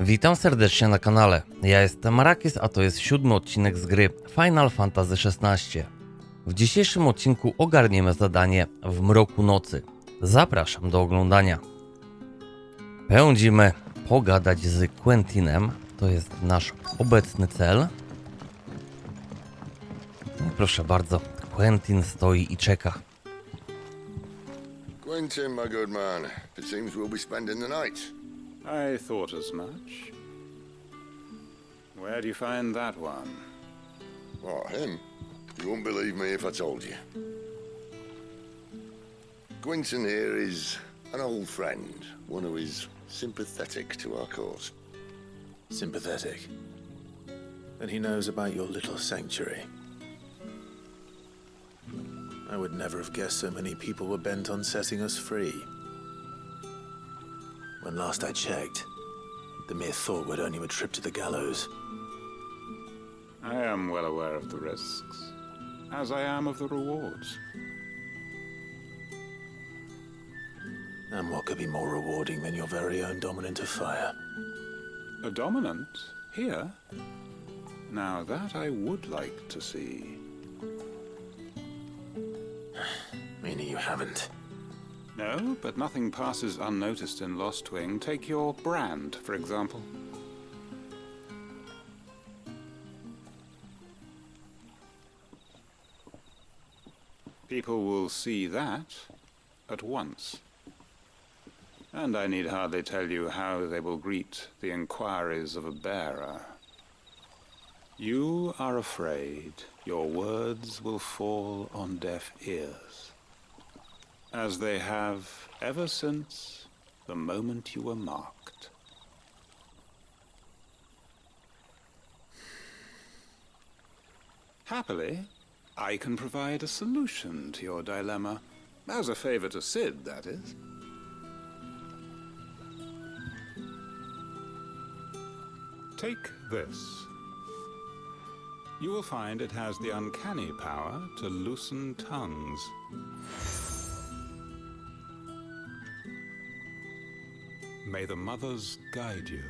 Witam serdecznie na kanale. Ja jestem Marakis, a to jest 7. odcinek z gry Final Fantasy XVI. W dzisiejszym odcinku ogarniemy zadanie w mroku nocy. Zapraszam do oglądania. Pędzimy pogadać z Quentinem. To jest nasz obecny cel. No, proszę bardzo, Quentin stoi i czeka. Quentin, my good man. It seems we'll be spending the night. I thought as much. Where do you find that one? Oh, him? You wouldn't believe me if I told you. Quentin here is an old friend, one who is sympathetic to our cause. Sympathetic? Then he knows about your little sanctuary. I would never have guessed so many people were bent on setting us free. When last I checked, the mere thought would earn you a trip to the gallows. I am well aware of the risks, as I am of the rewards. And what could be more rewarding than your very own dominant of fire? A dominant? Here? Now that I would like to see. Meaning you haven't. No, but nothing passes unnoticed in Lost Wing. Take your brand, for example. People will see that at once. And I need hardly tell you how they will greet the inquiries of a bearer. You are afraid your words will fall on deaf ears, as they have ever since the moment you were marked. Happily, I can provide a solution to your dilemma, as a favor to Sid, that is. Take this. You will find it has the uncanny power to loosen tongues. May the mothers guide you.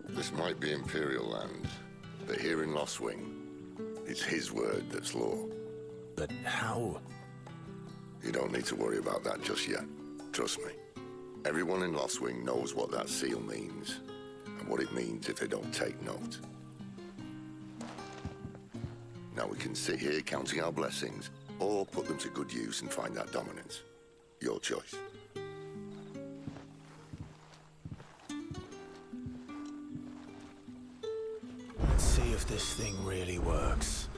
This might be Imperial land, but here in Lost Wing, it's his word that's law. But how? You don't need to worry about that just yet. Trust me. Everyone in Lost Wing knows what that seal means, and what it means if they don't take note. Now we can sit here counting our blessings, or put them to good use and find that dominance. Your choice. Let's see if this thing really works.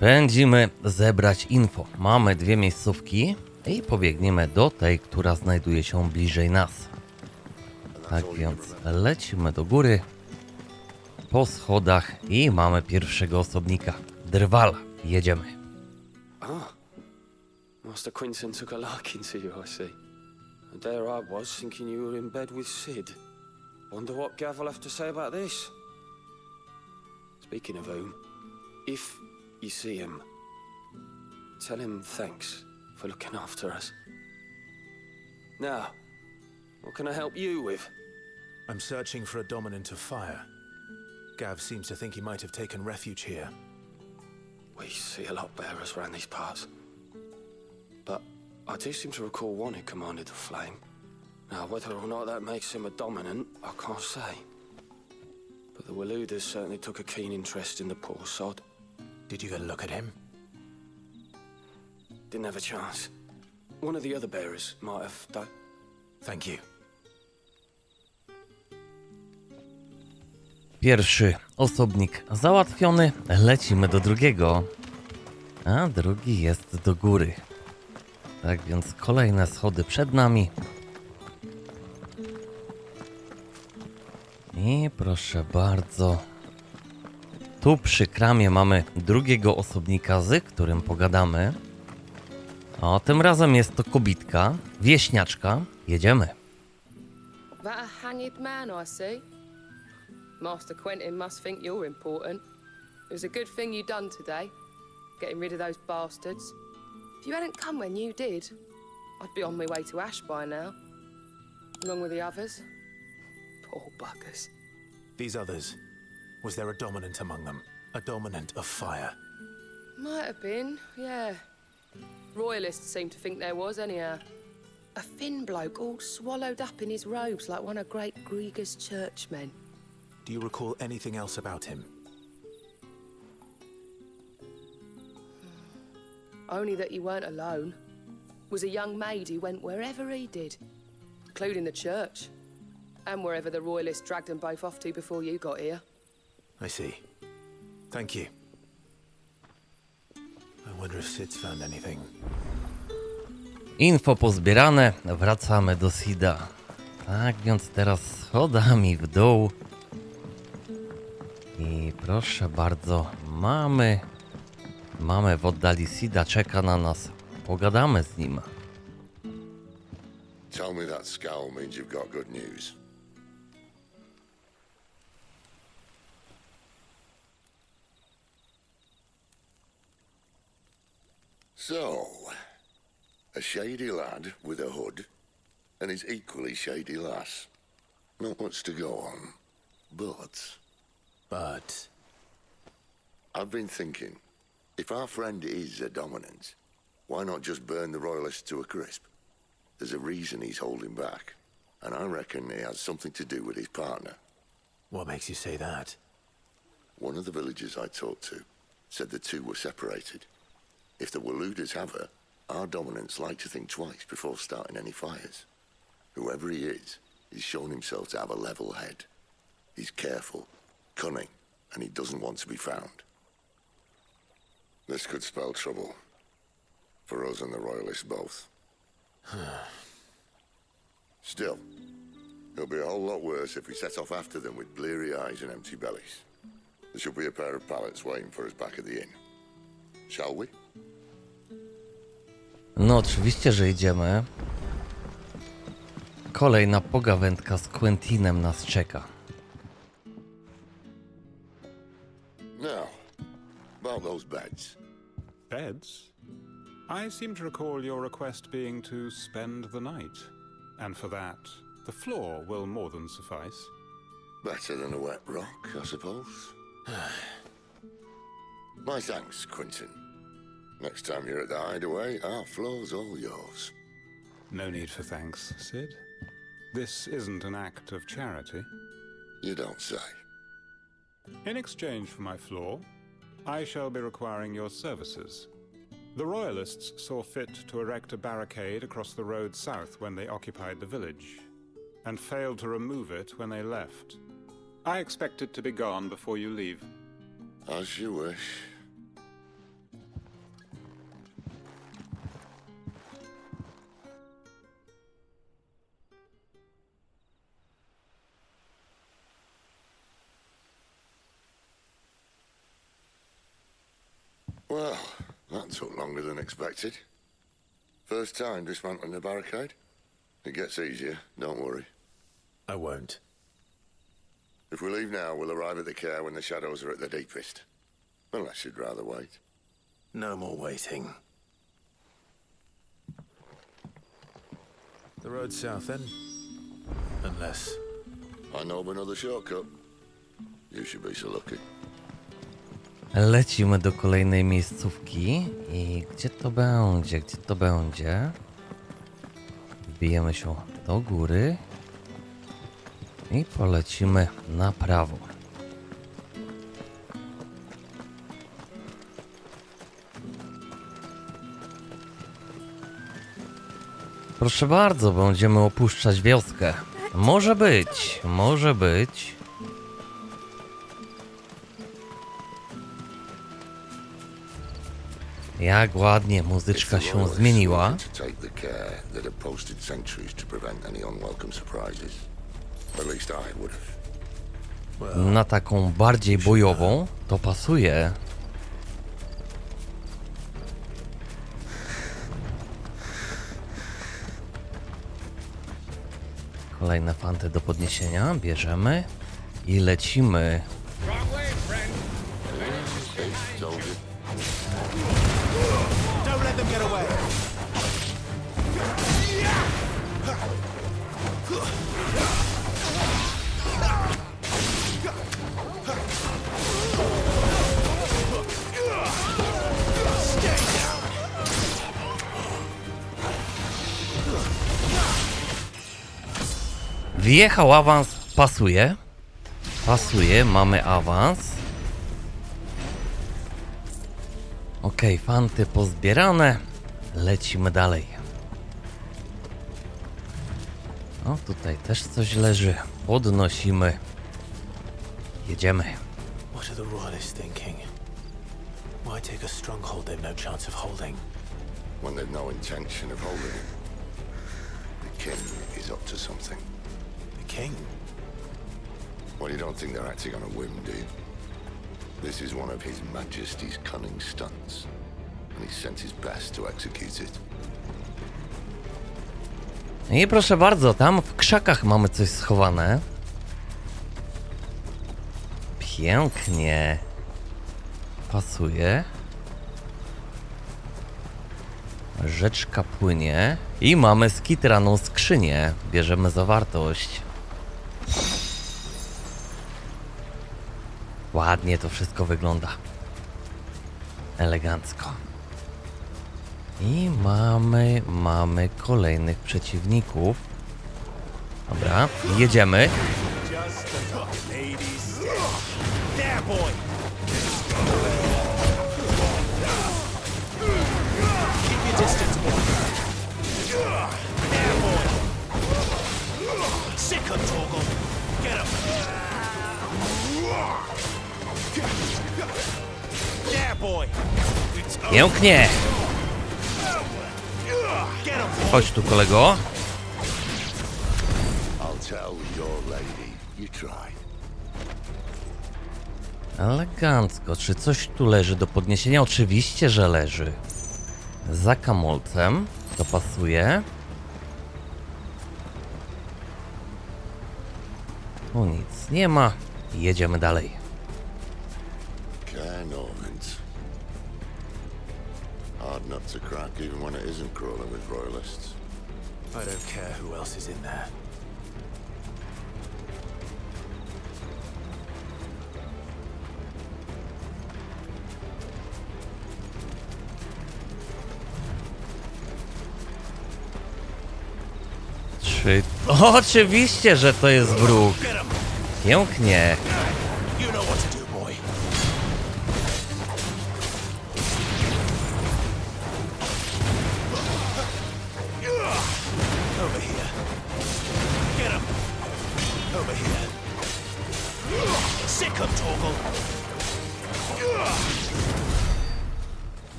Pędzimy zebrać info. Mamy 2 miejscówki i pobiegniemy do tej, która znajduje się bliżej nas. Tak więc lecimy do góry po schodach i mamy pierwszego osobnika. Drwala. Jedziemy. Ah, Master Quentin took a liking to you, I see. And there I was, thinking you were in bed with Sid. Wonder what Gav will have to say about this. Speaking of whom, if you see him, tell him thanks for looking after us. Now, what can I help you with? I'm searching for a dominant of fire. Gav seems to think he might have taken refuge here. We see a lot bearers around these parts. But I do seem to recall one who commanded the flame. Now, whether or not that makes him a dominant, I can't say. But the Waluders certainly took a keen interest in the poor sod. Did you get a look at him? Didn't have a chance. One of the other bearers might have done. Thank you. Pierwszy osobnik załatwiony. Lecimy do drugiego. A drugi jest do góry. Tak więc kolejne schody przed nami. I proszę bardzo. Tu przy kramie mamy drugiego osobnika, z którym pogadamy. O, tym razem jest to kobitka, wieśniaczka. Jedziemy. That a hanged man I see? Master Quentin must think you're important. It was a good thing you done today, getting rid of those bastards. If you hadn't come when you did, I'd be on my way to Ash by now, along with the others. Poor buggers. These others, was there a dominant among them? A dominant of fire? Might have been, yeah. Royalists seem to think there was, anyhow. A thin bloke all swallowed up in his robes like one of Great Grieger's churchmen. Do you recall anything else about him? Only that he weren't alone. Was a young maid who went wherever he did, including the church, and wherever the Royalists dragged them both off to before you got here. I see. Thank you. I wonder if Sid's found anything. Info pozbierane, wracamy do Sida. Tak więc teraz schodami w dół. I proszę bardzo, mamy w oddali Sida, czeka na nas. Pogadamy z nim. Tell me that scowl means you've got good news. So, a shady lad with a hood and his equally shady lass. Not much to go on, but I've been thinking, if our friend is a dominant, why not just burn the Royalists to a crisp? There's a reason he's holding back, and I reckon he has something to do with his partner. what makes you say that? One of the villagers I talked to said the two were separated. If the Waluders have her, our dominants like to think twice before starting any fires. Whoever he is, he's shown himself to have a level head. He's careful, cunning, and he doesn't want to be found. This could spell trouble. For us and the Royalists both. Still, it'll be a whole lot worse if we set off after them with bleary eyes and empty bellies. There should be a pair of pallets waiting for us back at the inn. Shall we? No oczywiście, że idziemy. Kolejna pogawędka z Quentinem nas czeka. Now, about those beds. Beds? I seem to recall your request being to spend the night. And for that, the floor will more than suffice. Better than a wet rock, I suppose. My thanks, Quentin. Next time you're at the hideaway, our floor's all yours. No need for thanks, Sid. This isn't an act of charity. You don't say. In exchange for my floor, I shall be requiring your services. The Royalists saw fit to erect a barricade across the road south when they occupied the village, and failed to remove it when they left. I expect it to be gone before you leave. As you wish. Well, that took longer than expected. First time dismantling the barricade? It gets easier, don't worry. I won't. If we leave now, we'll arrive at the care when the shadows are at their deepest. Unless you'd rather wait. No more waiting. The road south then? Unless... I know of another shortcut. You should be so lucky. Lecimy do kolejnej miejscówki i gdzie to będzie, gdzie to będzie? Wbijemy się do góry i polecimy na prawo. Proszę bardzo, będziemy opuszczać wioskę. Może być, może być. Jak ładnie muzyczka się zmieniła. Na taką bardziej bojową to pasuje. Kolejne fanty do podniesienia bierzemy i lecimy. Don't let them get away! Wjechał awans, pasuje. Pasuje, mamy awans. Okej, fanty pozbierane. Lecimy dalej. O, tutaj też coś leży. Podnosimy. Jedziemy. What are the royalists thinking? Why take a stronghold they've no chance of holding? When they've no intention of holding it. The king is up to something. The king? Well, you don't think they're acting on a whim, do you? This is one of His Majesty's cunning stunts, and he's sent his best to execute it. I proszę bardzo, tam w krzakach mamy coś schowane. Pięknie. Pasuje. Rzeczka płynie. I mamy skitraną skrzynię. Bierzemy zawartość. Ładnie to wszystko wygląda. Elegancko. I mamy kolejnych przeciwników. Dobra, jedziemy. Pięknie. Chodź tu, kolego. I'll tell your lady you tried. Elegancko. Czy coś tu leży do podniesienia? Oczywiście, że leży. Za kamolcem. To pasuje. Tu nic nie ma. Jedziemy dalej. Norman's. Hard nut to crack even when it isn't crawling with royalists. I don't care who else is in there. Czy... Oczywiście, że to jest wróg. Pięknie. You know what to do, boy. Over here. Get him. Over here. Sick him, Torgal.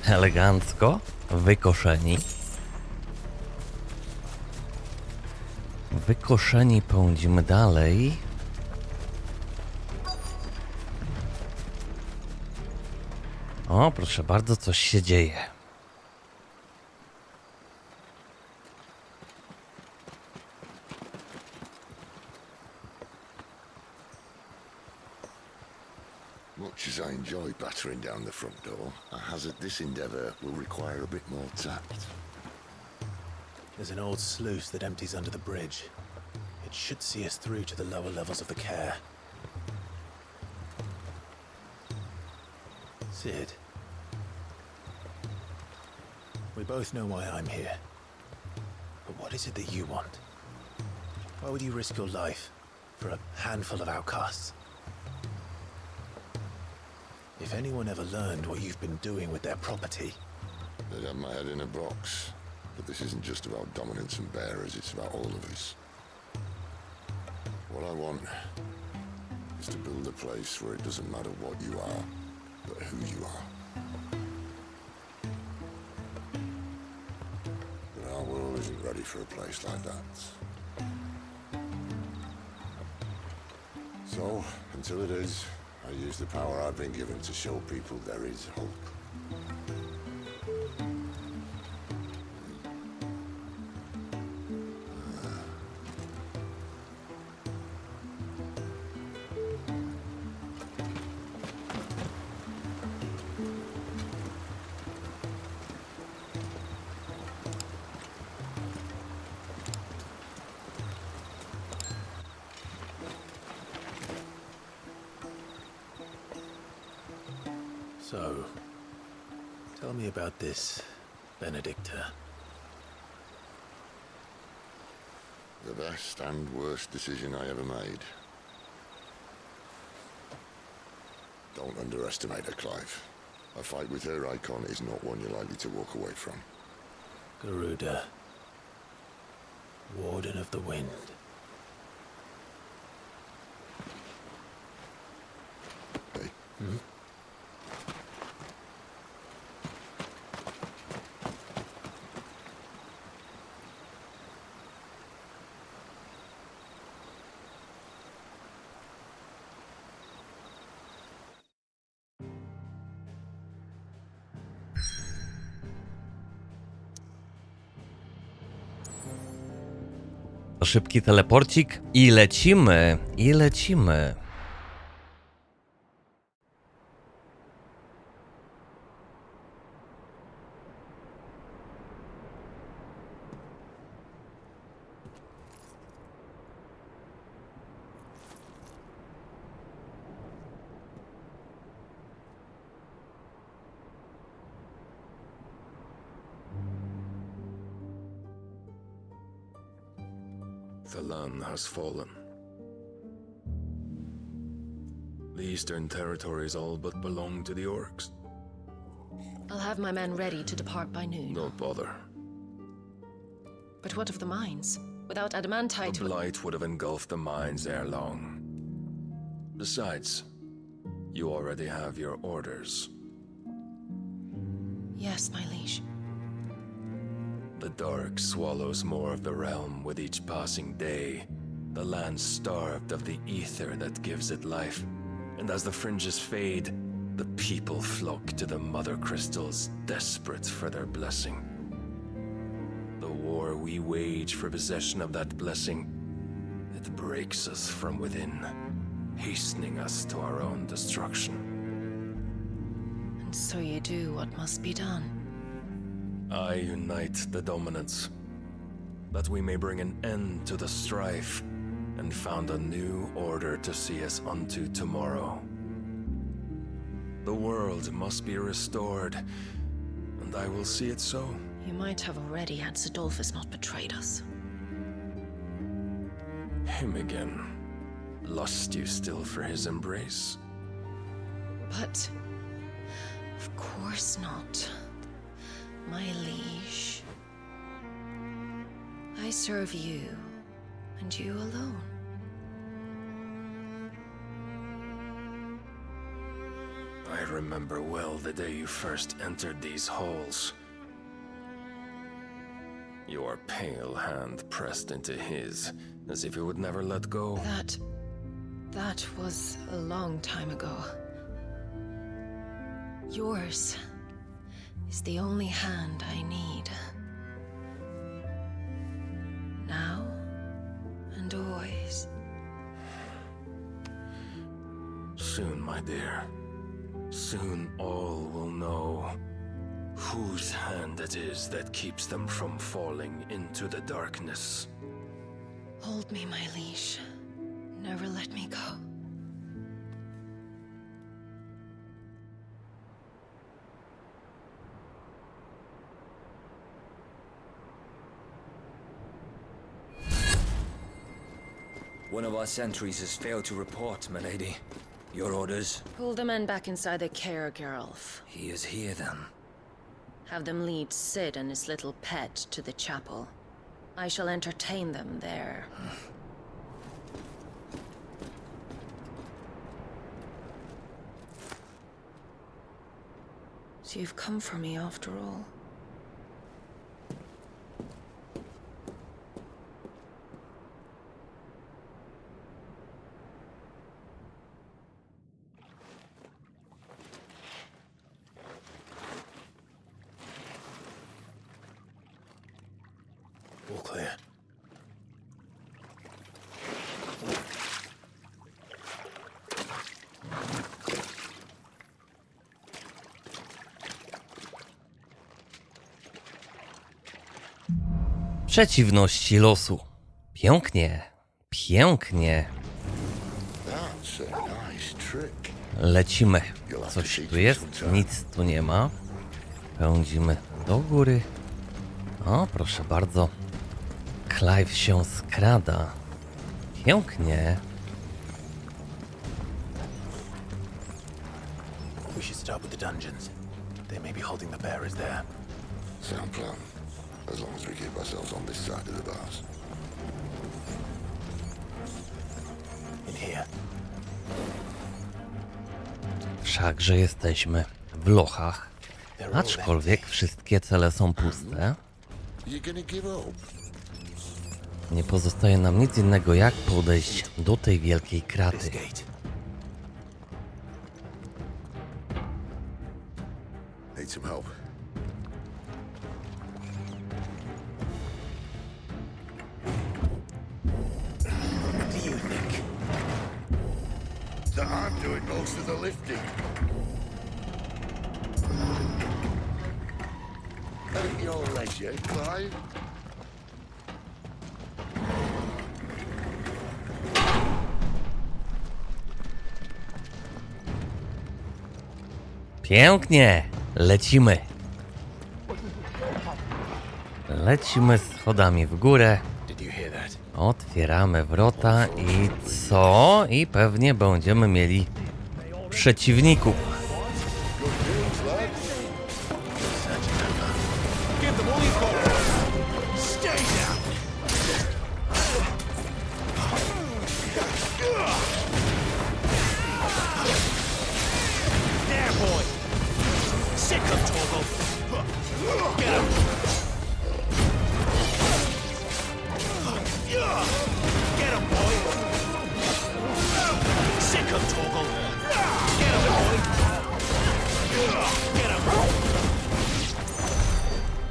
Elegancko. Wykoszeni. Wykoszeni, pędzimy dalej. O, proszę bardzo, coś się dzieje. Much as I enjoy battering down the front door, I hazard this endeavour will require a bit more tact. There's an old sluice that empties under the bridge. It should see us through to the lower levels of the care. Sid. We both know why I'm here. But what is it that you want? Why would you risk your life for a handful of outcasts? If anyone ever learned what you've been doing with their property... They'd have my head in a box. But this isn't just about dominance and bearers, it's about all of us. What I want is to build a place where it doesn't matter what you are, but who you are. But our world isn't ready for a place like that. So, until it is, I use the power I've been given to show people there is hope. So, tell me about this Benedicta. The best and worst decision I ever made. Don't underestimate her, Clive. A fight with her icon is not one you're likely to walk away from. Garuda, Warden of the Wind. Hey? Szybki teleporcik i lecimy, i lecimy. The land has fallen. The eastern territories all but belong to the orcs. I'll have my men ready to depart by noon. Don't bother. But what of the mines? Without adamantite... The blight would have engulfed the mines ere long. Besides, you already have your orders. Yes, my liege. The dark swallows more of the realm with each passing day. The land starved of the ether that gives it life. And as the fringes fade, the people flock to the mother crystals, desperate for their blessing. The war we wage for possession of that blessing, it breaks us from within, hastening us to our own destruction. And so you do what must be done. I unite the dominants, that we may bring an end to the strife, and found a new order to see us unto tomorrow. The world must be restored, and I will see it so. You might have already had Sidolphus not betrayed us. Him again. Lust you still for his embrace? But... of course not. My liege. I serve you, and you alone. I remember well the day you first entered these halls. Your pale hand pressed into his, as if it would never let go. That was a long time ago. Yours is the only hand I need. Now and always. Soon, my dear. Soon all will know whose hand it is that keeps them from falling into the darkness. Hold me, my liege. Never let me go. One of our sentries has failed to report, milady. Your orders? Pull the men back inside the care, Geralf. He is here, then. Have them lead Sid and his little pet to the chapel. I shall entertain them there. So you've come for me after all. All clear. Przeciwności losu. Pięknie, pięknie. That's a nice trick. Lecimy. Coś tu jest? Nic tu nie ma. Pędzimy do góry. O, proszę bardzo. Clive się skrada. Pięknie. We should start with the dungeons. They may be holding the bearers there. Sound plan. As long as we keep ourselves on this side of the bars. In here. Wszakże jesteśmy w lochach. Aczkolwiek wszystkie cele są puste. You gonna give up? Nie pozostaje nam nic innego jak podejść do tej wielkiej This kraty. gate. Need some help. What do you think? That I'm doing most of the lifting. At your leisure, Clive. Pięknie! Lecimy. Lecimy schodami w górę. Did you hear that? Otwieramy wrota i co? I pewnie będziemy mieli przeciwników.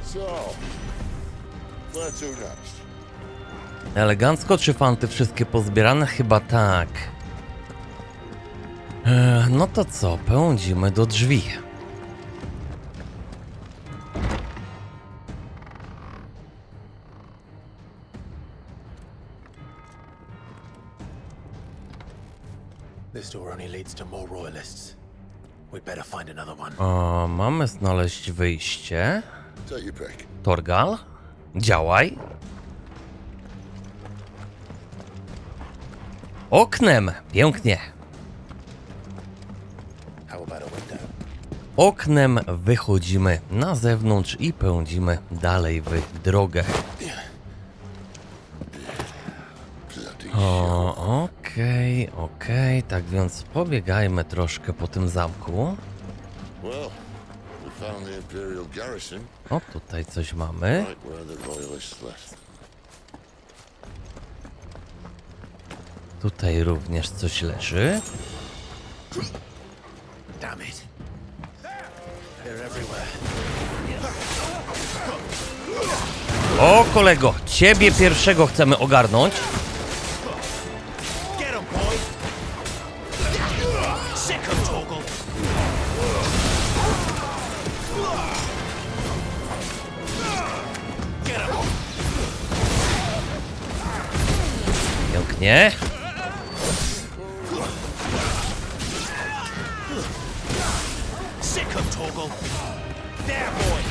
So, where to next? Elegancko, czy fanty wszystkie pozbierane? Chyba tak. No to co? Pędzimy do drzwi. This door only leads to more royalists. We'd better find another one. Mamy znaleźć wyjście. Take your pick. Torgal, działaj. Oknem, pięknie. How about a window? Oknem wychodzimy na zewnątrz i pędzimy dalej w drogę. Okej, tak więc pobiegajmy troszkę po tym zamku. Well, we found the Imperial garrison, O, tutaj coś mamy. right where the Royalists left. Tutaj również coś leży. Damn it. They're everywhere. O, kolego, ciebie pierwszego chcemy ogarnąć. Get 'em, boy. Sick 'em, Torgal. Get 'em. Pięknie. Sick 'em, Torgal. There, boy.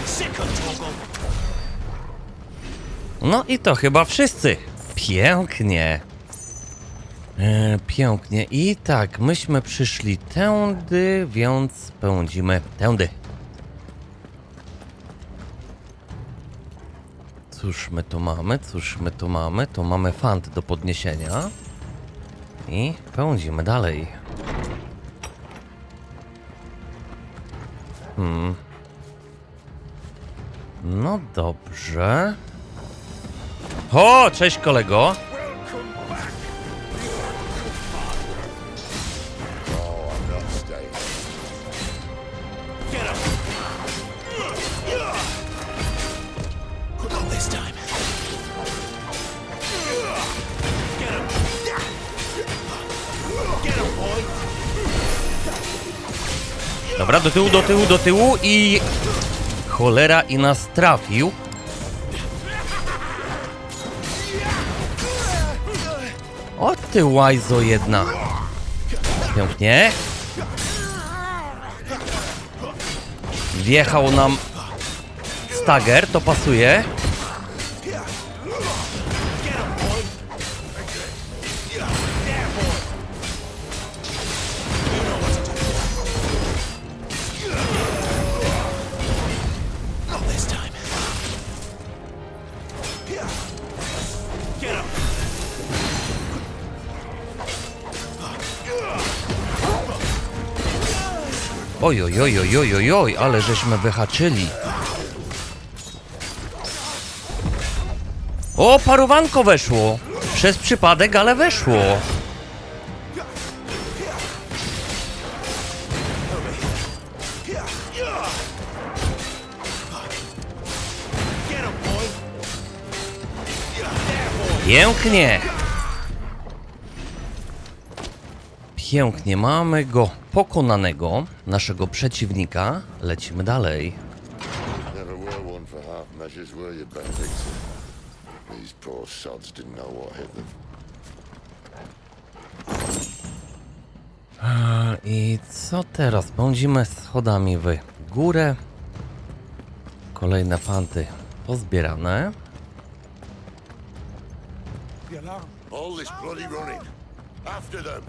Sick 'em, Torgal. No i to chyba wszyscy. Pięknie. Pięknie. I tak, myśmy przyszli tędy, więc pędzimy tędy. Cóż my tu mamy? Tu mamy fant do podniesienia. I pędzimy dalej. No dobrze. O, cześć kolego. Oh, I'm not staying. Get 'em. Not this time. Get 'em. Get 'em, boy. Dobra, do tyłu i... Cholera, i nas trafił. O ty łajzo jedna. Pięknie. Wjechał nam stagger, to pasuje. Oj, oj, oj, oj, oj, oj, oj, ale żeśmy wyhaczyli. O, parowanko weszło. Przez przypadek, ale weszło. Pięknie. Pięknie, mamy go pokonanego, naszego przeciwnika. Lecimy dalej. Never were one for half measures, were you, Benedict? These poor sods didn't know what hit them. I co teraz? Pędzimy schodami w górę. Kolejne panty pozbierane. All this bloody running. After them.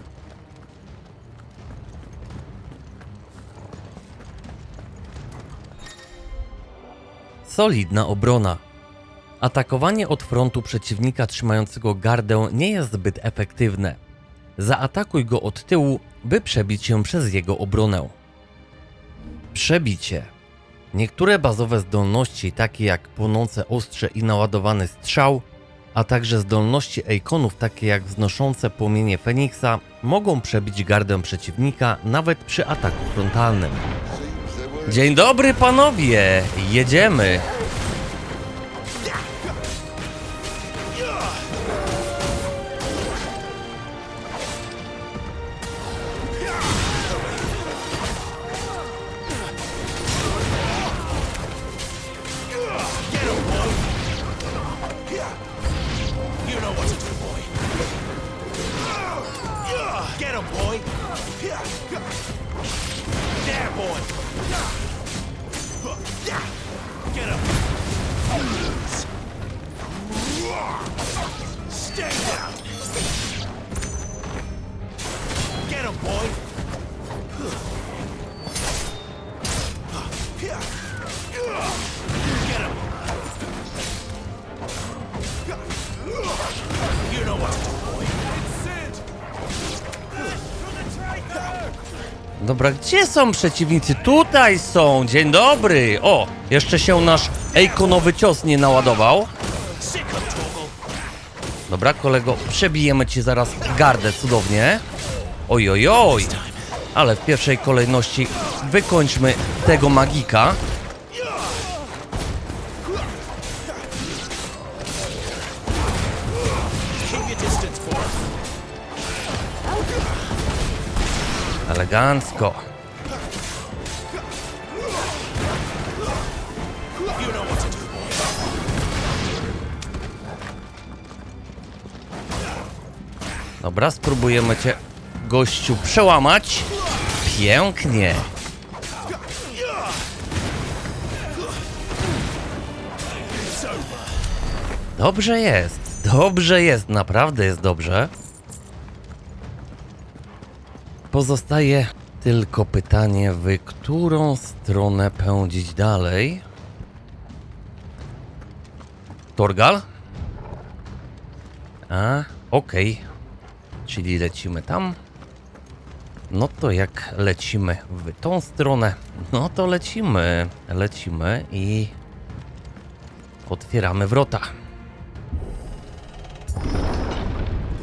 Solidna obrona. Atakowanie od frontu przeciwnika trzymającego gardę nie jest zbyt efektywne. Zaatakuj go od tyłu, by przebić się przez jego obronę. Przebicie. Niektóre bazowe zdolności, takie jak płonące ostrze i naładowany strzał, a także zdolności Eikonów, takie jak wznoszące płomienie Feniksa, mogą przebić gardę przeciwnika nawet przy ataku frontalnym. Dzień dobry panowie! Jedziemy! Dobra, gdzie są przeciwnicy? Tutaj są! Dzień dobry! O! Jeszcze się nasz Eikonowy cios nie naładował. Dobra, kolego, przebijemy ci zaraz gardę cudownie. Oj, oj, oj! Ale w pierwszej kolejności wykończmy tego magika. Elegancko. Dobra, spróbujemy cię, gościu, przełamać. Pięknie. Dobrze jest, naprawdę jest dobrze. Pozostaje tylko pytanie, w którą stronę pędzić dalej. Torgal? Okej. Czyli lecimy tam. No to jak lecimy w tą stronę, no to lecimy i otwieramy wrota.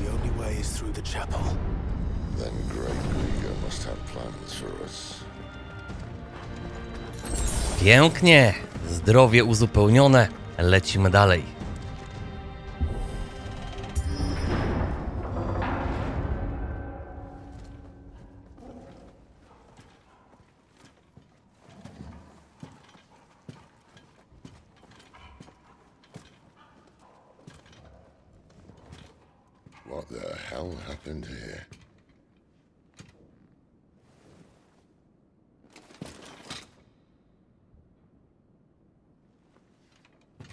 The only way is through the chapel. Then Great Krieger must have plans for us. Pięknie, zdrowie uzupełnione, lecimy dalej. What the hell happened here?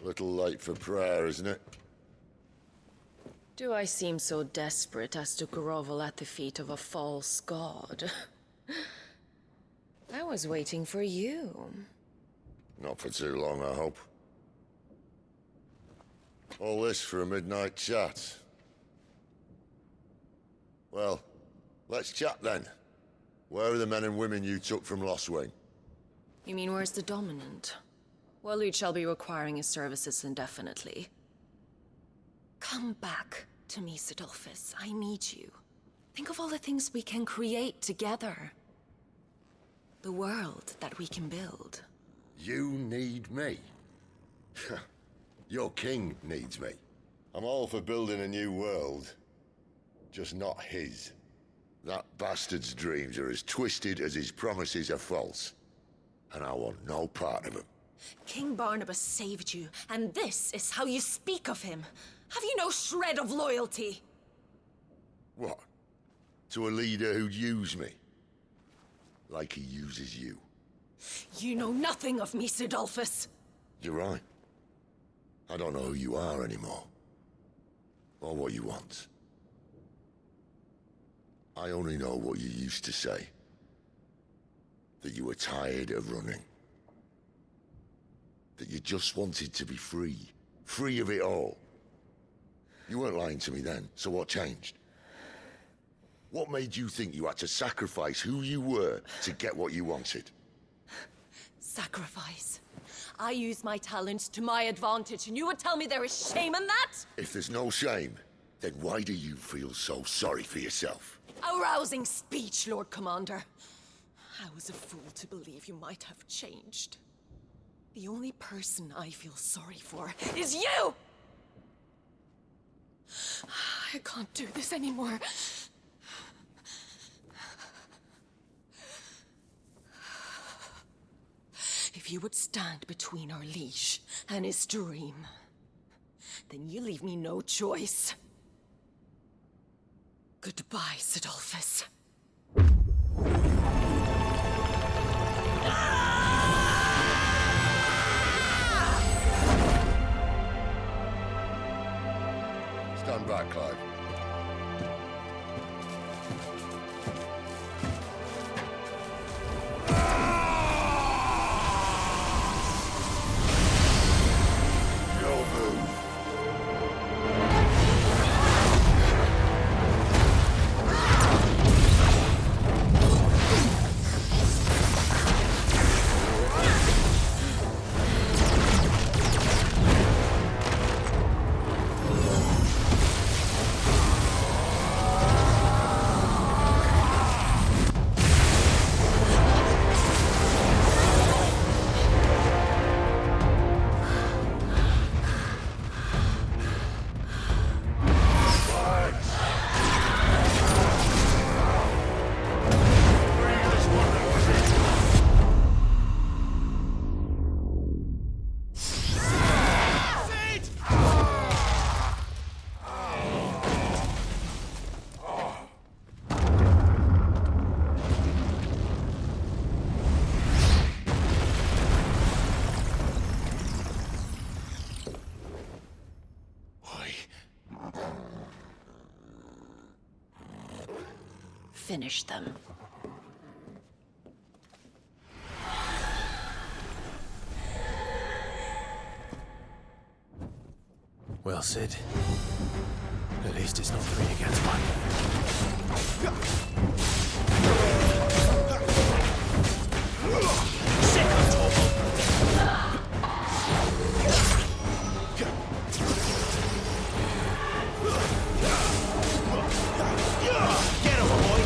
Little late for prayer, isn't it? Do I seem so desperate as to grovel at the feet of a false god? I was waiting for you. Not for too long, I hope. All this for a midnight chat. Well, let's chat then. Where are the men and women you took from Lostwing? You mean where's the dominant? Waleed shall be requiring his services indefinitely. Come back to me, Sidolphus. I need you. Think of all the things we can create together. The world that we can build. You need me? Your king needs me. I'm all for building a new world. Just not his. That bastard's dreams are as twisted as his promises are false. And I want no part of them. King Barnabas saved you, and this is how you speak of him. Have you no shred of loyalty? What? To a leader who'd use me? Like he uses you. You know nothing of me, Sidolphus. You're right. I don't know who you are anymore. Or what you want. I only know what you used to say. That you were tired of running. That you just wanted to be free. Free of it all. You weren't lying to me then, so what changed? What made you think you had to sacrifice who you were to get what you wanted? Sacrifice. I use my talents to my advantage, and you would tell me there is shame in that? If there's no shame, then why do you feel so sorry for yourself? A rousing speech, Lord Commander. I was a fool to believe you might have changed. The only person I feel sorry for is you! I can't do this anymore. If you would stand between our liege and his dream, then you leave me no choice. Goodbye, Sidolphus. Stand back, Clive. Your move. Finish them. Well, Sid. At least it's not 3 against 1. Get him, boy!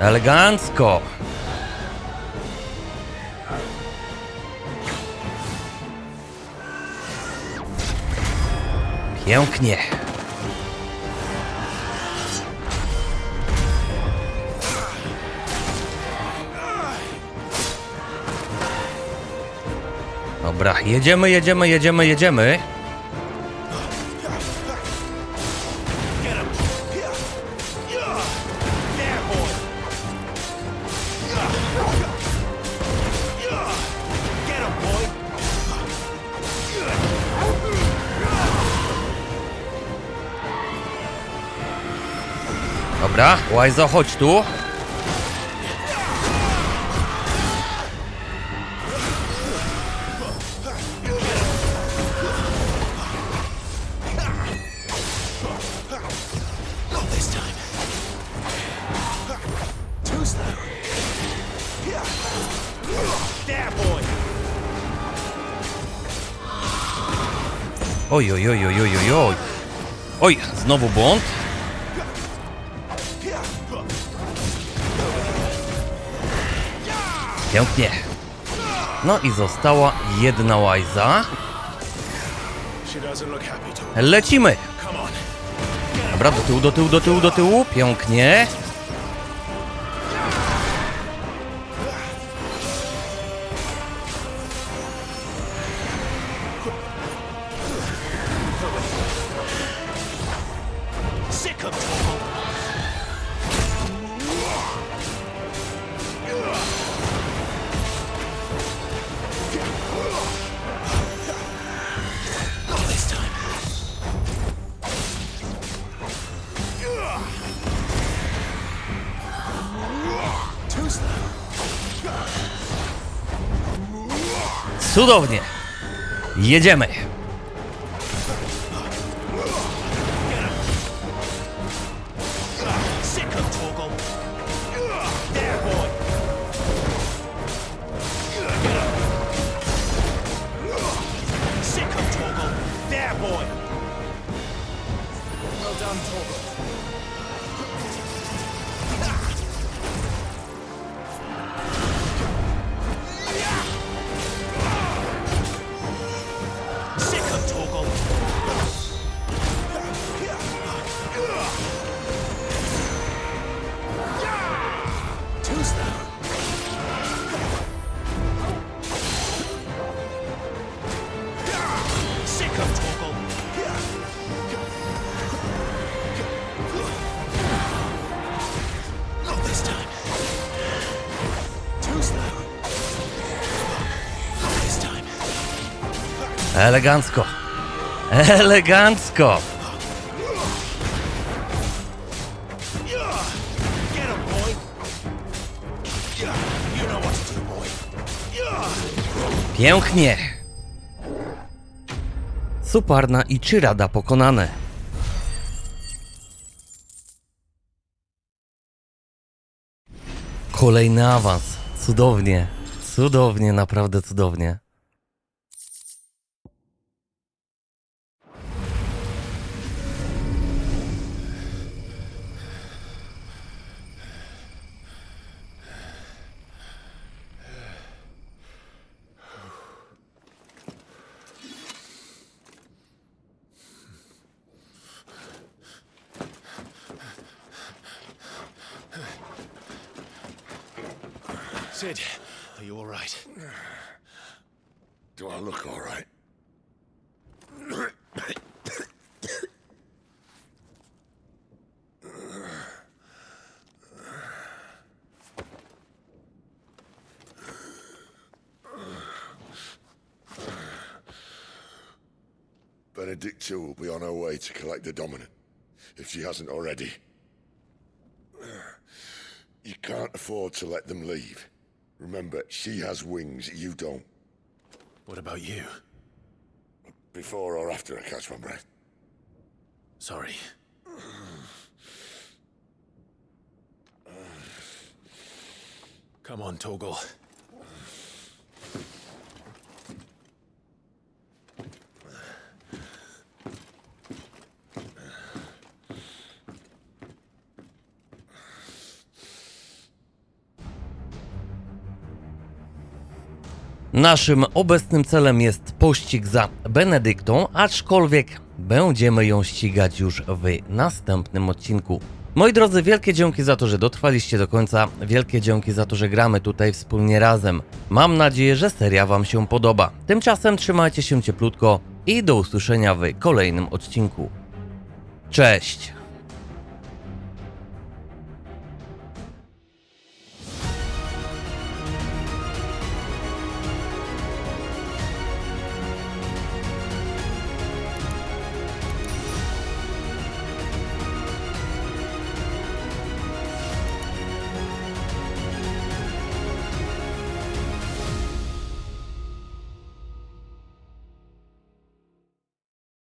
Elegancko. Pięknie. Dobra, jedziemy. Get him! Dobra, Łajzo, chodź tu. Oj, oj, oj, oj, oj, oj, oj. Oj, znowu błąd. Pięknie. No i została jedna łajza. Lecimy. Dobra, do tyłu, do tyłu, do tyłu, do tyłu. Pięknie. Cudownie. Jedziemy. Elegancko. Elegancko. Pięknie. Suparna i Chirada pokonane. Kolejny awans. Cudownie. Cudownie, naprawdę cudownie. Sid, are you all right? Do I look all right? Benedicta will be on her way to collect the dominant, if she hasn't already. You can't afford to let them leave. Remember, she has wings, you don't. What about you? Before or after I catch my breath? Sorry. Come on, Torgal. Naszym obecnym celem jest pościg za Benedyktą, aczkolwiek będziemy ją ścigać już w następnym odcinku. Moi drodzy, wielkie dzięki za to, że dotrwaliście do końca, wielkie dzięki za to, że gramy tutaj wspólnie razem. Mam nadzieję, że seria Wam się podoba. Tymczasem trzymajcie się cieplutko i do usłyszenia w kolejnym odcinku. Cześć!